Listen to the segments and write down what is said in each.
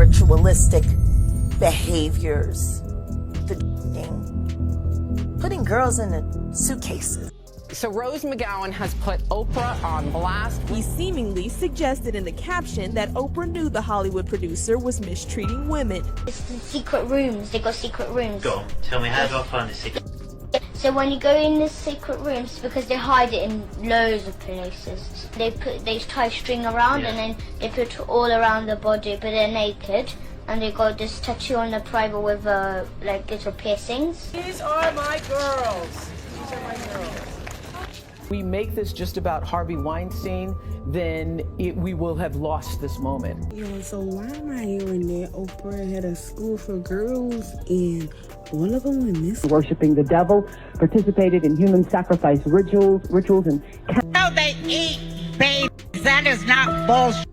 ritualistic behaviors, the putting girls in suitcases. So Rose McGowan has put Oprah on blast. He seemingly suggested in the caption that Oprah knew the Hollywood producer was mistreating women. It's the secret rooms. They got secret rooms. Go on, tell me, how do I find the secret? So when you go in the secret rooms, because they hide it in loads of places, they tie string around and then they put it all around the body, but they're naked. And they got this tattoo on the private with like little piercings. These are my girls. These are my girls. We make this just about Harvey Weinstein, then we will have lost this moment. Yo, so why am I hearing that Oprah had a school for girls and one of them in this? Worshipping the devil, participated in human sacrifice rituals and... No, they eat babies. That is not bullshit.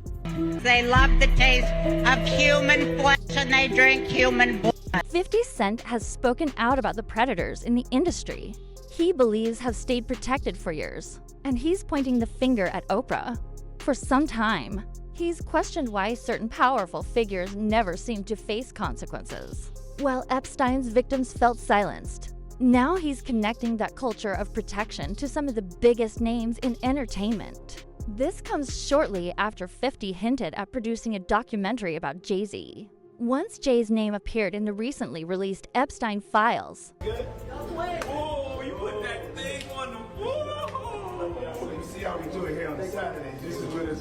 They love the taste of human flesh and they drink human blood. 50 Cent has spoken out about the predators in the industry he believes have stayed protected for years, and he's pointing the finger at Oprah. For some time, he's questioned why certain powerful figures never seem to face consequences, while Epstein's victims felt silenced. Now he's connecting that culture of protection to some of the biggest names in entertainment. This comes shortly after 50 hinted at producing a documentary about Jay-Z. Once Jay's name appeared in the recently released Epstein files, See how we do it here on Saturday. This is what it's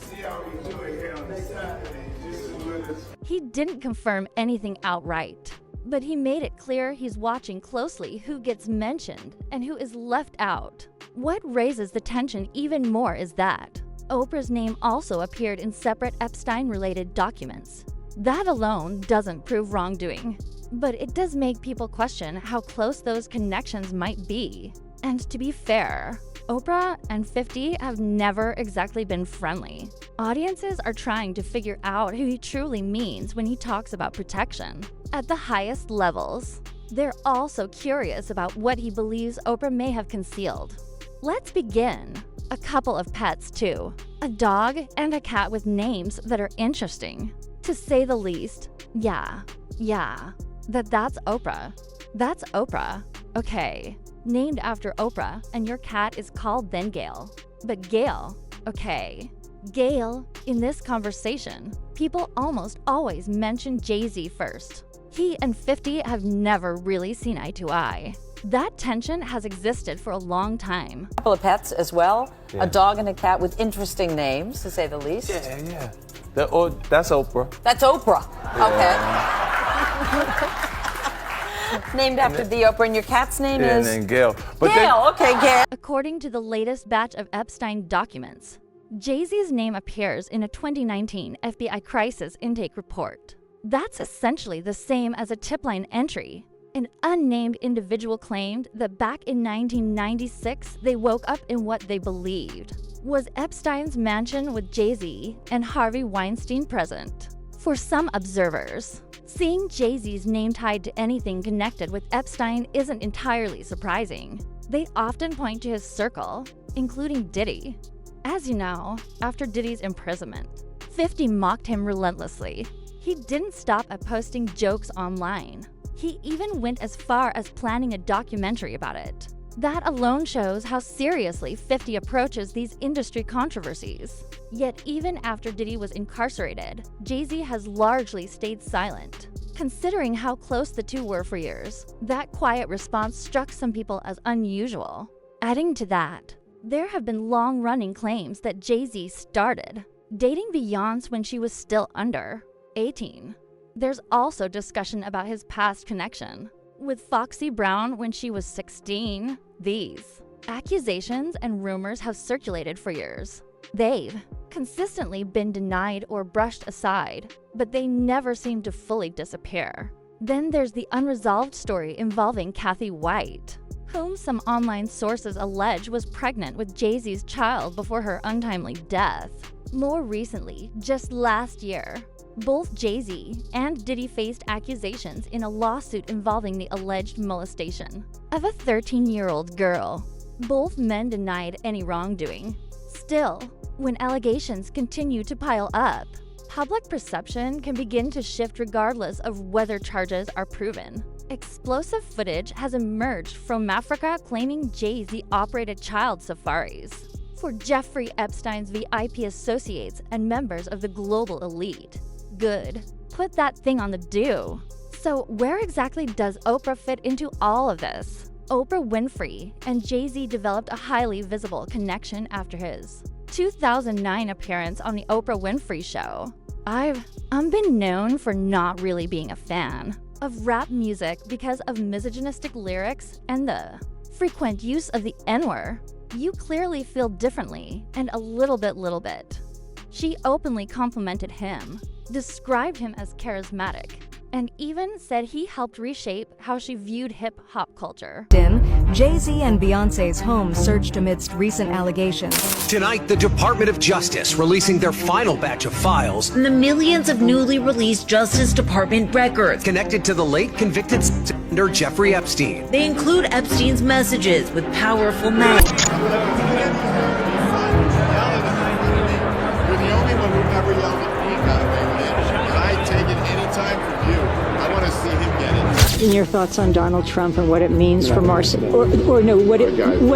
see how we do it here on Saturday. This is what it's. He didn't confirm anything outright, but he made it clear he's watching closely who gets mentioned and who is left out. What raises the tension even more is that Oprah's name also appeared in separate Epstein-related documents. That alone doesn't prove wrongdoing, but it does make people question how close those connections might be. And to be fair, Oprah and 50 have never exactly been friendly. Audiences are trying to figure out who he truly means when he talks about protection. At the highest levels, they're also curious about what he believes Oprah may have concealed. Let's begin. A couple of pets too. A dog and a cat with names that are interesting. To say the least, yeah, that's Oprah. That's Oprah. Okay. Named after Oprah, and your cat is called then Gail. But Gail, okay. Gail, in this conversation, people almost always mention Jay-Z first. He and 50 have never really seen eye to eye. That tension has existed for a long time. A couple of pets as well. Yeah. A dog and a cat with interesting names, to say the least. Yeah. That's Oprah. That's Oprah. Yeah. Okay. Named after the Oprah, and your cat's name is? And then Gail. Okay, Gail. According to the latest batch of Epstein documents, Jay-Z's name appears in a 2019 FBI crisis intake report. That's essentially the same as a tip line entry. An unnamed individual claimed that back in 1996, they woke up in what they believed was Epstein's mansion with Jay-Z and Harvey Weinstein present. For some observers, seeing Jay-Z's name tied to anything connected with Epstein isn't entirely surprising. They often point to his circle, including Diddy. As you know, after Diddy's imprisonment, 50 mocked him relentlessly. He didn't stop at posting jokes online. He even went as far as planning a documentary about it. That alone shows how seriously 50 approaches these industry controversies. Yet even after Diddy was incarcerated, Jay-Z has largely stayed silent. Considering how close the two were for years, that quiet response struck some people as unusual. Adding to that, there have been long-running claims that Jay-Z started dating Beyonce when she was still under 18. There's also discussion about his past connection with Foxy Brown when she was 16. These accusations and rumors have circulated for years. They've consistently been denied or brushed aside, but they never seem to fully disappear. Then there's the unresolved story involving Kathy White, whom some online sources allege was pregnant with Jay-Z's child before her untimely death. More recently, just last year, both Jay-Z and Diddy faced accusations in a lawsuit involving the alleged molestation of a 13-year-old girl. Both men denied any wrongdoing. Still, when allegations continue to pile up, Public perception can begin to shift regardless of whether charges are proven. Explosive footage has emerged from Africa claiming Jay-Z operated child safaris for Jeffrey Epstein's VIP associates and members of the global elite. Good. Put that thing on the do. So where exactly does Oprah fit into all of this? Oprah Winfrey and Jay-Z developed a highly visible connection after his 2009 appearance on the Oprah Winfrey Show. I've been known for not really being a fan of rap music because of misogynistic lyrics and the frequent use of the N-word. You clearly feel differently, and a little bit. She openly complimented him, described him as charismatic, and even said he helped reshape how she viewed hip-hop culture. Jay-Z and Beyoncé's home surged amidst recent allegations. Tonight, the Department of Justice releasing their final batch of files. And the millions of newly released Justice Department records connected to the late convicted senator Jeffrey Epstein. They include Epstein's messages with powerful men. You're the only one who never yelled at me, by the way, man. And I take it anytime from you. I want to see him get it. In your thoughts on Donald Trump and what it means for what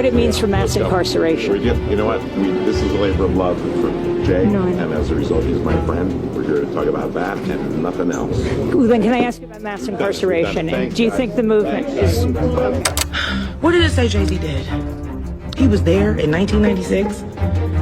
it means for mass incarceration. You know what? This is a labor of love for Jay, and as a result, he's my friend. We're here to talk about that and nothing else. Well, then, can I ask you about mass incarceration? And do you think the movement is? What did it say Jay-Z did? He was there in 1996.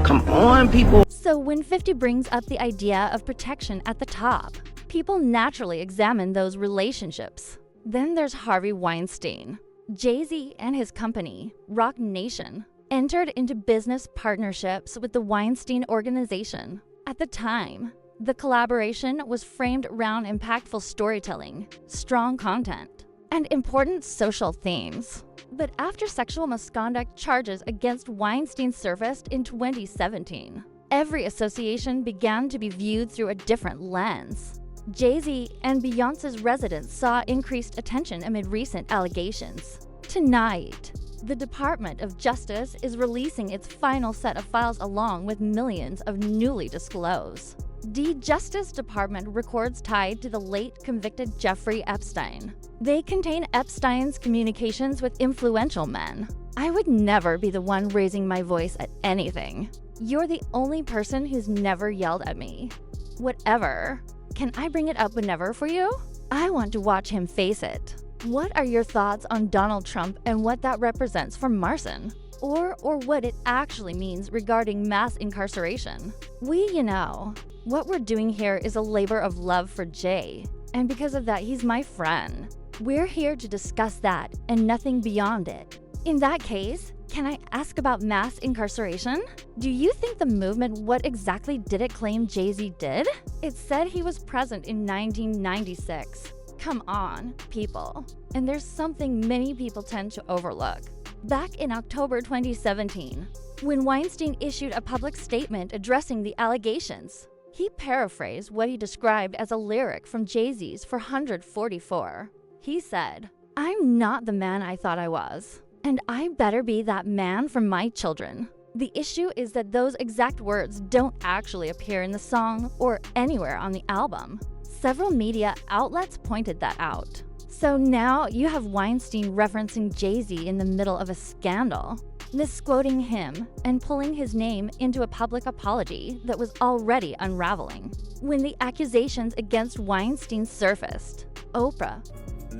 Come on, people. So when 50 brings up the idea of protection at the top, people naturally examine those relationships. Then there's Harvey Weinstein. Jay-Z and his company, Roc Nation, entered into business partnerships with the Weinstein Organization. At the time, the collaboration was framed around impactful storytelling, strong content, and important social themes. But after sexual misconduct charges against Weinstein surfaced in 2017, every association began to be viewed through a different lens. Jay-Z and Beyoncé's residence saw increased attention amid recent allegations. Tonight, the Department of Justice is releasing its final set of files along with millions of newly disclosed. The Justice Department records tied to the late convicted Jeffrey Epstein. They contain Epstein's communications with influential men. I would never be the one raising my voice at anything. You're the only person who's never yelled at me. Whatever. Can I bring it up whenever for you? I want to watch him face it. What are your thoughts on Donald Trump and what that represents for Marson? Or what it actually means regarding mass incarceration? What we're doing here is a labor of love for Jay. And because of that, he's my friend. We're here to discuss that and nothing beyond it. In that case, can I ask about mass incarceration? Do you think the movement, what exactly did it claim Jay-Z did? It said he was present in 1996. Come on, people. And there's something many people tend to overlook. Back in October 2017, when Weinstein issued a public statement addressing the allegations, he paraphrased what he described as a lyric from Jay-Z's 444. He said, "I'm not the man I thought I was. And I better be that man for my children." The issue is that those exact words don't actually appear in the song or anywhere on the album. Several media outlets pointed that out. So now you have Weinstein referencing Jay-Z in the middle of a scandal, misquoting him and pulling his name into a public apology that was already unraveling. When the accusations against Weinstein surfaced, Oprah,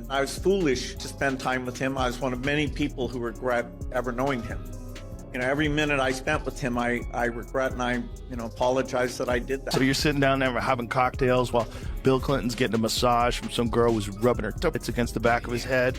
I was foolish to spend time with him. I was one of many people who regret ever knowing him. Every minute I spent with him, I regret and I, apologize that I did that. So you're sitting down there having cocktails while Bill Clinton's getting a massage from some girl who's rubbing her tits against the back of his head,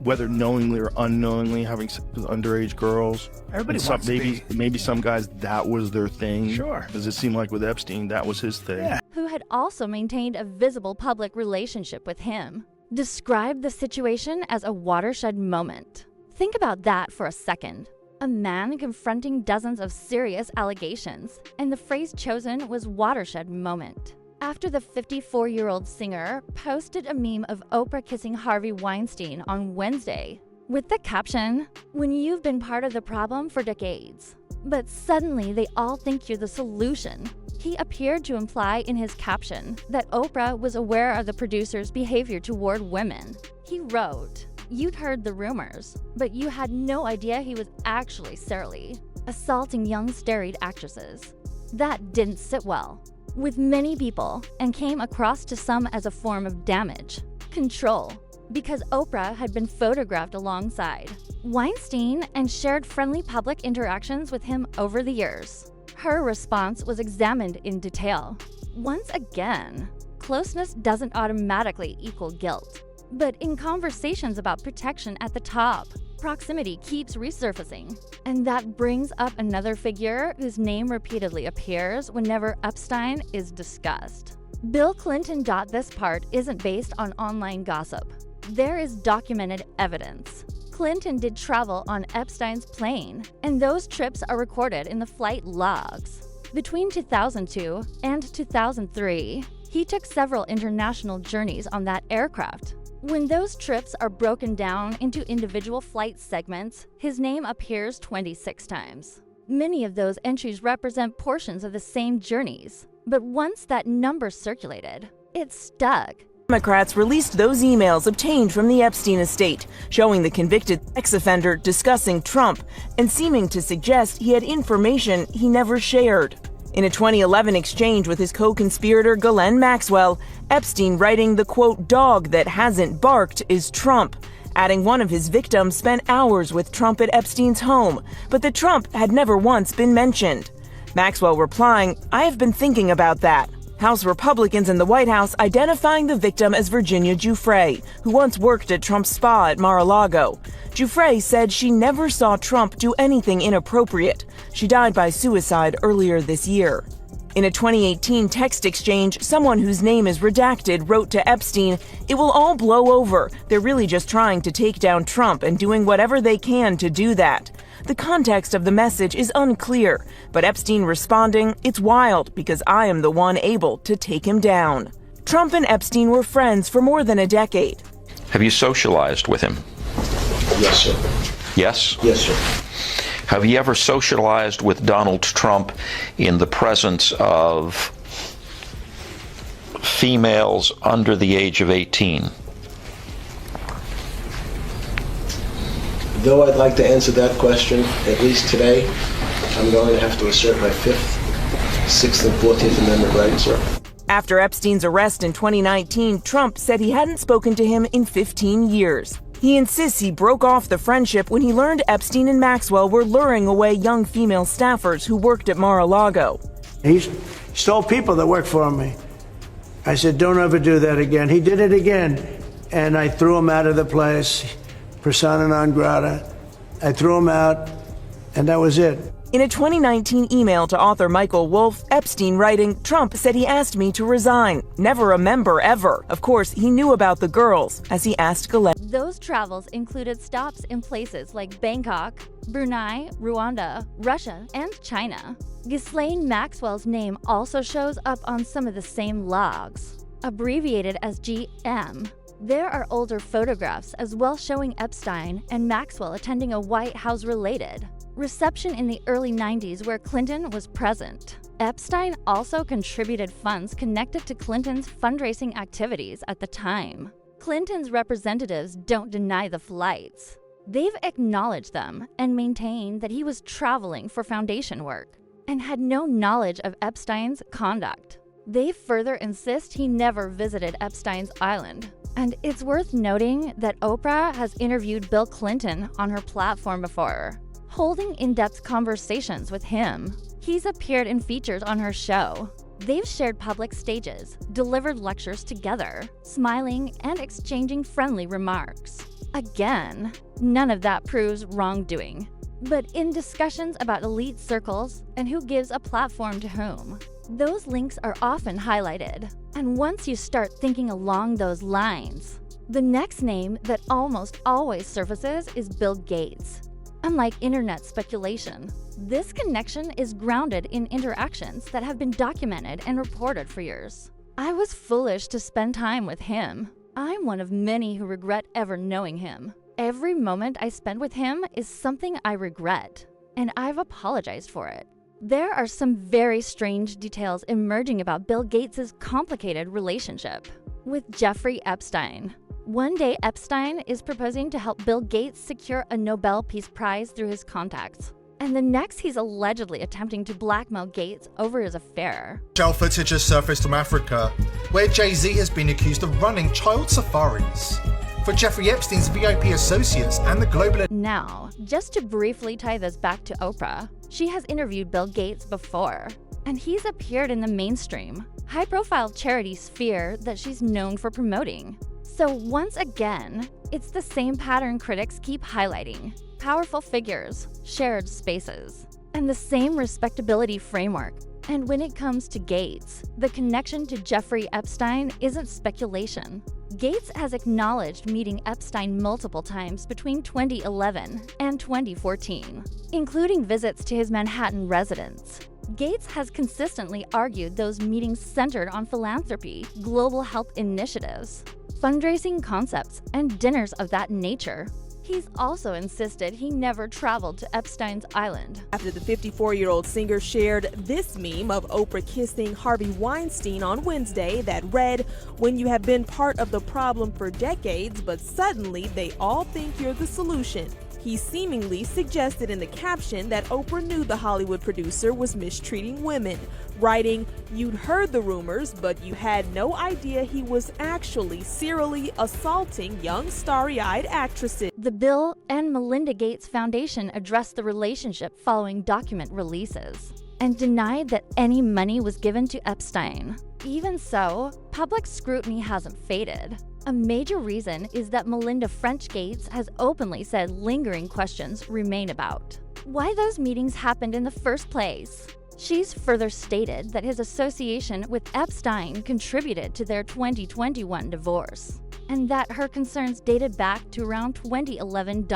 whether knowingly or unknowingly having sex with underage girls. Everybody wants maybe some guys, that was their thing. Sure. Does it seem like with Epstein, that was his thing? Yeah. Who had also maintained a visible public relationship with him, described the situation as a watershed moment. Think about that for a second. A man confronting dozens of serious allegations, and the phrase chosen was watershed moment. After the 54-year-old singer posted a meme of Oprah kissing Harvey Weinstein on Wednesday, with the caption, "When you've been part of the problem for decades, but suddenly they all think you're the solution." He appeared to imply in his caption that Oprah was aware of the producer's behavior toward women. He wrote, "You'd heard the rumors, but you had no idea he was actually surly, assaulting young storied actresses." That didn't sit well with many people and came across to some as a form of damage control, because Oprah had been photographed alongside Weinstein and shared friendly public interactions with him over the years. Her response was examined in detail. Once again, closeness doesn't automatically equal guilt. But in conversations about protection at the top, proximity keeps resurfacing. And that brings up another figure whose name repeatedly appears whenever Epstein is discussed. Bill Clinton. This part isn't based on online gossip. There is documented evidence. Clinton did travel on Epstein's plane, and those trips are recorded in the flight logs. Between 2002 and 2003, he took several international journeys on that aircraft. When those trips are broken down into individual flight segments, his name appears 26 times. Many of those entries represent portions of the same journeys, but once that number circulated, it stuck. Democrats released those emails obtained from the Epstein estate, showing the convicted sex offender discussing Trump and seeming to suggest he had information he never shared. In a 2011 exchange with his co-conspirator Ghislaine Maxwell, Epstein writing the quote, "dog that hasn't barked is Trump," adding one of his victims spent hours with Trump at Epstein's home, but that Trump had never once been mentioned. Maxwell replying, "I have been thinking about that." House Republicans in the White House identifying the victim as Virginia Giuffre, who once worked at Trump's spa at Mar-a-Lago. Giuffre said she never saw Trump do anything inappropriate. She died by suicide earlier this year. In a 2018 text exchange, someone whose name is redacted wrote to Epstein, "It will all blow over. They're really just trying to take down Trump and doing whatever they can to do that." The context of the message is unclear, but Epstein responding, "It's wild because I am the one able to take him down." Trump and Epstein were friends for more than a decade. Have you socialized with him? Yes, sir. Yes? Yes, sir. Have you ever socialized with Donald Trump in the presence of females under the age of 18? Though I'd like to answer that question, at least today, I'm going to have to assert my 5th, 6th, and 14th Amendment rights, sir. After Epstein's arrest in 2019, Trump said he hadn't spoken to him in 15 years. He insists he broke off the friendship when he learned Epstein and Maxwell were luring away young female staffers who worked at Mar-a-Lago. He stole people that worked for me. I said, "Don't ever do that again." He did it again, and I threw him out of the place. Persona non grata. I threw him out, and that was it. In a 2019 email to author Michael Wolff, Epstein writing, "Trump said he asked me to resign. Never a member ever." Of course, he knew about the girls, as he asked Ghislaine. Those travels included stops in places like Bangkok, Brunei, Rwanda, Russia, and China. Ghislaine Maxwell's name also shows up on some of the same logs, abbreviated as GM. There are older photographs as well showing Epstein and Maxwell attending a White House-related reception in the early 90s where Clinton was present. Epstein also contributed funds connected to Clinton's fundraising activities at the time. Clinton's representatives don't deny the flights. They've acknowledged them and maintained that he was traveling for foundation work and had no knowledge of Epstein's conduct. They further insist he never visited Epstein's island. And it's worth noting that Oprah has interviewed Bill Clinton on her platform before, holding in-depth conversations with him. He's appeared in features on her show. They've shared public stages, delivered lectures together, smiling and exchanging friendly remarks. Again, none of that proves wrongdoing. But in discussions about elite circles and who gives a platform to whom, those links are often highlighted. And once you start thinking along those lines, the next name that almost always surfaces is Bill Gates. Unlike internet speculation, this connection is grounded in interactions that have been documented and reported for years. I was foolish to spend time with him. I'm one of many who regret ever knowing him. Every moment I spend with him is something I regret, and I've apologized for it. There are some very strange details emerging about Bill Gates' complicated relationship with Jeffrey Epstein. One day, Epstein is proposing to help Bill Gates secure a Nobel Peace Prize through his contacts. And the next, he's allegedly attempting to blackmail Gates over his affair. Shell footage has surfaced from Africa, where Jay-Z has been accused of running child safaris for Jeffrey Epstein's VIP associates and the global... Now, just to briefly tie this back to Oprah, she has interviewed Bill Gates before, and he's appeared in the mainstream, high-profile charity sphere that she's known for promoting. So once again, it's the same pattern critics keep highlighting: powerful figures, shared spaces, and the same respectability framework. And when it comes to Gates, the connection to Jeffrey Epstein isn't speculation. Gates has acknowledged meeting Epstein multiple times between 2011 and 2014, including visits to his Manhattan residence. Gates has consistently argued those meetings centered on philanthropy, global health initiatives, fundraising concepts, and dinners of that nature. He's also insisted he never traveled to Epstein's island. After the 54-year-old singer shared this meme of Oprah kissing Harvey Weinstein on Wednesday that read, "When you have been part of the problem for decades, but suddenly they all think you're the solution." He seemingly suggested in the caption that Oprah knew the Hollywood producer was mistreating women, writing, "You'd heard the rumors, but you had no idea he was actually serially assaulting young starry-eyed actresses." The Bill and Melinda Gates Foundation addressed the relationship following document releases and denied that any money was given to Epstein. Even so, public scrutiny hasn't faded. A major reason is that Melinda French Gates has openly said lingering questions remain about why those meetings happened in the first place. She's further stated that his association with Epstein contributed to their 2021 divorce, and that her concerns dated back to around 2011.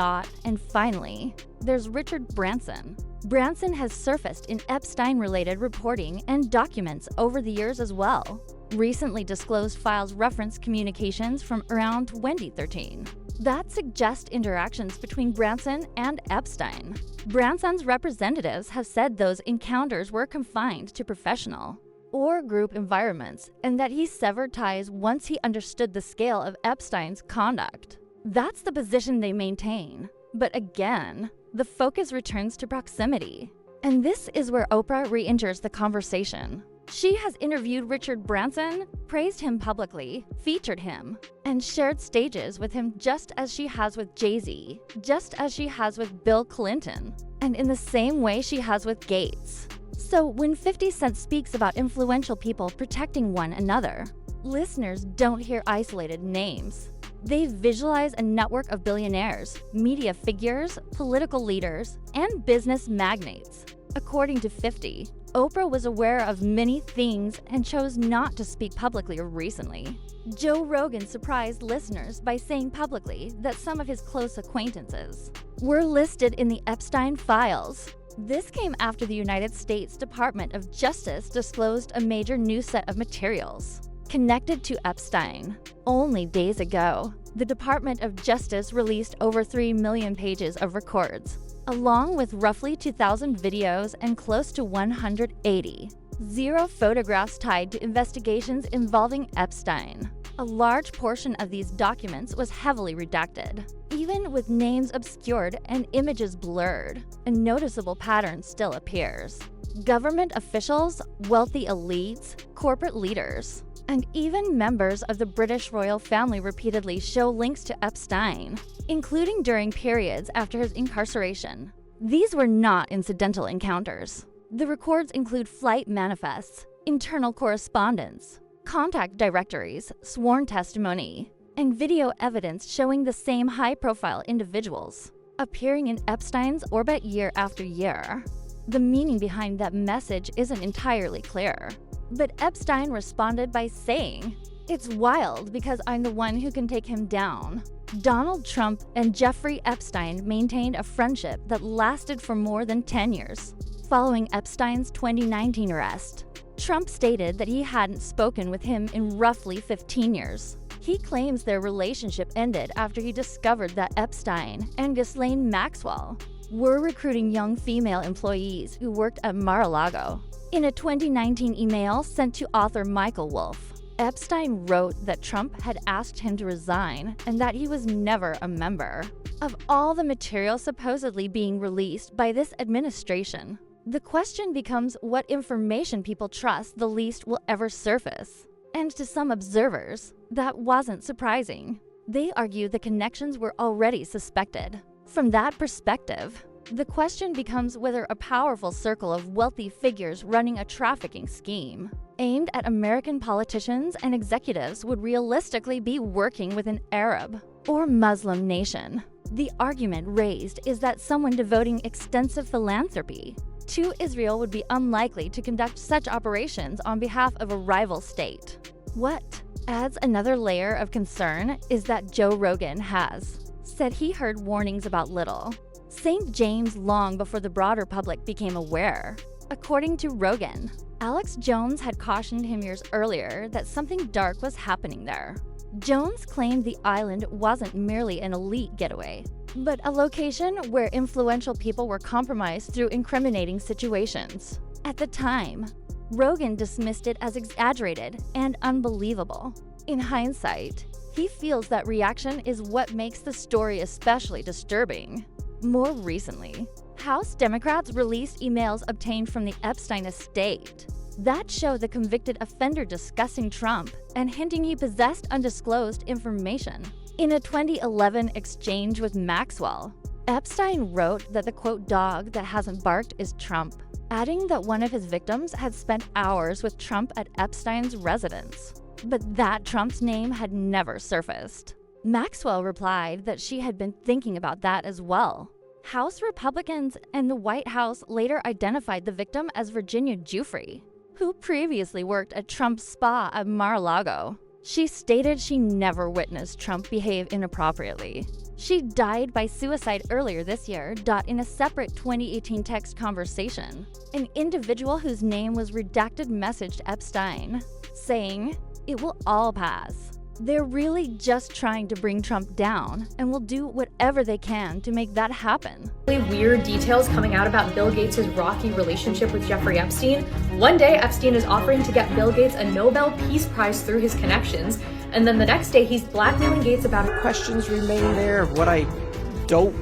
And finally, there's Richard Branson. Branson has surfaced in Epstein-related reporting and documents over the years as well. Recently disclosed files reference communications from around 2013 that suggest interactions between Branson and Epstein. Branson's representatives have said those encounters were confined to professional or group environments, and that he severed ties once he understood the scale of Epstein's conduct. That's the position they maintain. But again, the focus returns to proximity. And this is where Oprah re-enters the conversation. She has interviewed Richard Branson, praised him publicly, featured him, and shared stages with him just as she has with Jay-Z, just as she has with Bill Clinton, and in the same way she has with Gates. So when 50 Cent speaks about influential people protecting one another, listeners don't hear isolated names. They visualize a network of billionaires, media figures, political leaders, and business magnates. According to 50, Oprah was aware of many things and chose not to speak publicly recently. Joe Rogan surprised listeners by saying publicly that some of his close acquaintances were listed in the Epstein files. This came after the United States Department of Justice disclosed a major new set of materials connected to Epstein. Only days ago, the Department of Justice released over 3 million pages of records, along with roughly 2,000 videos and close to 180 zero photographs tied to investigations involving Epstein. A large portion of these documents was heavily redacted, even with names obscured and images blurred. A noticeable pattern still appears. Government officials, wealthy elites, corporate leaders, and even members of the British royal family repeatedly show links to Epstein, including during periods after his incarceration. These were not incidental encounters. The records include flight manifests, internal correspondence, contact directories, sworn testimony, and video evidence showing the same high-profile individuals appearing in Epstein's orbit year after year. The meaning behind that message isn't entirely clear, but Epstein responded by saying, "It's wild because I'm the one who can take him down." Donald Trump and Jeffrey Epstein maintained a friendship that lasted for more than 10 years. Following Epstein's 2019 arrest, Trump stated that he hadn't spoken with him in roughly 15 years. He claims their relationship ended after he discovered that Epstein and Ghislaine Maxwell were recruiting young female employees who worked at Mar-a-Lago. In a 2019 email sent to author Michael Wolff, Epstein wrote that Trump had asked him to resign and that he was never a member. Of all the material supposedly being released by this administration, the question becomes what information people trust the least will ever surface. And to some observers, that wasn't surprising. They argue the connections were already suspected. From that perspective, the question becomes whether a powerful circle of wealthy figures running a trafficking scheme aimed at American politicians and executives would realistically be working with an Arab or Muslim nation. The argument raised is that someone devoting extensive philanthropy to Israel would be unlikely to conduct such operations on behalf of a rival state. What adds another layer of concern is that Joe Rogan has said he heard warnings about Little St. James long before the broader public became aware. According to Rogan, Alex Jones had cautioned him years earlier that something dark was happening there. Jones claimed the island wasn't merely an elite getaway, but a location where influential people were compromised through incriminating situations. At the time, Rogan dismissed it as exaggerated and unbelievable. In hindsight, he feels that reaction is what makes the story especially disturbing. More recently, House Democrats released emails obtained from the Epstein estate that show the convicted offender discussing Trump and hinting he possessed undisclosed information. In a 2011 exchange with Maxwell, Epstein wrote that the quote dog that hasn't barked is Trump, adding that one of his victims had spent hours with Trump at Epstein's residence, but that Trump's name had never surfaced. Maxwell replied that she had been thinking about that as well. House Republicans and the White House later identified the victim as Virginia Giuffre, who previously worked at Trump's spa at Mar-a-Lago. She stated she never witnessed Trump behave inappropriately. She died by suicide earlier this year. In a separate 2018 text conversation, an individual whose name was redacted messaged Epstein, saying, "It will all pass. They're really just trying to bring Trump down and will do whatever they can to make that happen." Weird details coming out about Bill Gates' rocky relationship with Jeffrey Epstein. One day, Epstein is offering to get Bill Gates a Nobel Peace Prize through his connections, and then the next day he's blackmailing Gates about it. Questions remain there. What I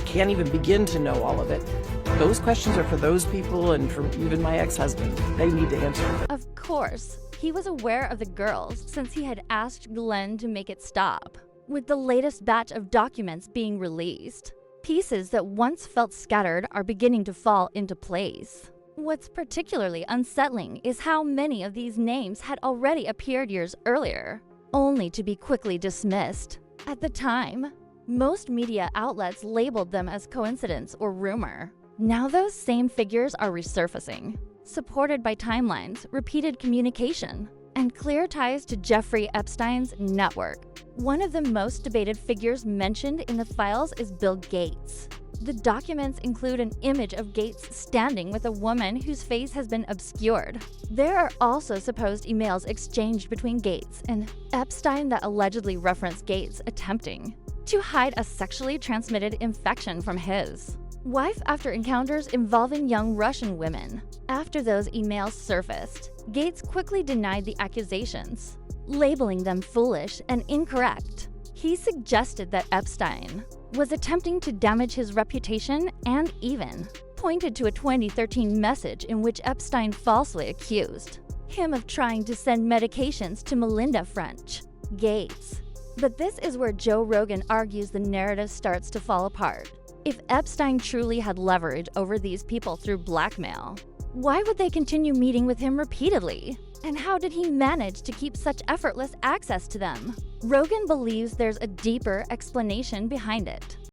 can't even begin to know all of it. Those questions are for those people and for even my ex-husband. They need to answer them. Of course, he was aware of the girls since he had asked Glenn to make it stop. With the latest batch of documents being released, pieces that once felt scattered are beginning to fall into place. What's particularly unsettling is how many of these names had already appeared years earlier, only to be quickly dismissed. At the time, most media outlets labeled them as coincidence or rumor. Now those same figures are resurfacing, supported by timelines, repeated communication, and clear ties to Jeffrey Epstein's network. One of the most debated figures mentioned in the files is Bill Gates. The documents include an image of Gates standing with a woman whose face has been obscured. There are also supposed emails exchanged between Gates and Epstein that allegedly reference Gates attempting to hide a sexually transmitted infection from his wife after encounters involving young Russian women. After those emails surfaced, Gates quickly denied the accusations, labeling them foolish and incorrect. He suggested that Epstein was attempting to damage his reputation and even pointed to a 2013 message in which Epstein falsely accused him of trying to send medications to Melinda French, Gates. But this is where Joe Rogan argues the narrative starts to fall apart. If Epstein truly had leverage over these people through blackmail, why would they continue meeting with him repeatedly? And how did he manage to keep such effortless access to them? Rogan believes there's a deeper explanation behind it.